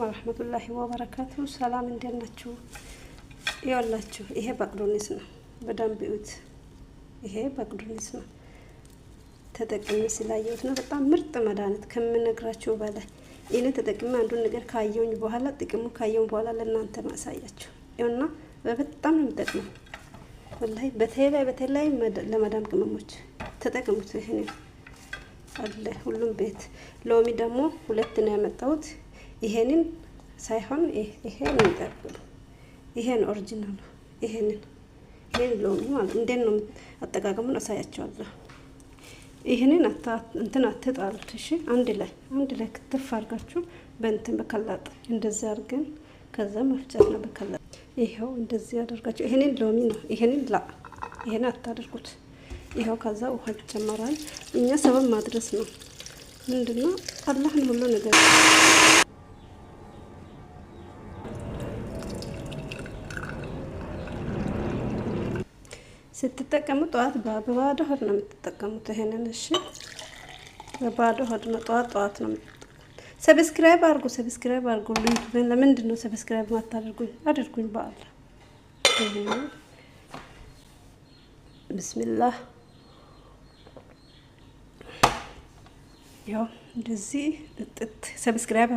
ወራህመቱላሂ ወበረካቱ። ሰላም እንዴት ናችሁ? ይኸውላችሁ ይሄ በቅዶኒስ ነው። በደንብ እዩት። ይሄ በቅዶኒስ ነው። ተጠቅሜ ስላየሁት ነው። በጣም ምርጥ መድኃኒት ከምነግራችሁ በላይ ይሄን ተጠቅሜ አንዱን ነገር ካየሁኝ በኋላ ጥቅሙ ካየሁኝ በኋላ ለእናንተ ማሳያችሁ ይኸውና በጣም ነው የሚጠቅመው። ወላሂ በተለይ ለመዳም ቅመሞች ተጠቅሙት። ይሄን አለ ሁሉም ቤት። ሎሚ ደግሞ 2 ነው ያመጣሁት። ይሄንን ሳይሆን ይሄን እንጠብቁ። ይሄን ኦሪጂናል ይሄን ሎሚ ማለት እንዴት ነው አጠቃቀሙን አሳያችኋለሁ። ይሄንን እንትን አትጣሉት። እሺ አንድ ላይ ክትፍ አድርጋችሁ በእንትን በከላጥ እንደዚህ አድርገን ከዛ መፍጨት ነው በከላጥ። ይሄው እንደዚህ አድርጋችሁ ይሄንን ሎሚ ነው ይሄን አታድርጉት። ይሄው ከዛ ውሃ ይጨመራል። እኛ ሰበብ ማድረስ ነው። ምንድነው አላህ ነው ሁሉ ነገር ስትጠቀሙ ጠዋት በባዶ ሆድ ነው የምትጠቀሙት። ይሄንን እሺ በባዶ ሆድ ነው ጠዋት ነው። ሰብስክራይብ አድርጉ። ለምንድን ነው ሰብስክራይብ ማታደርጉኝ? አድርጉኝ በአላህ። ቢስሚላህ ያው እንደዚህ ሰብስክራይብ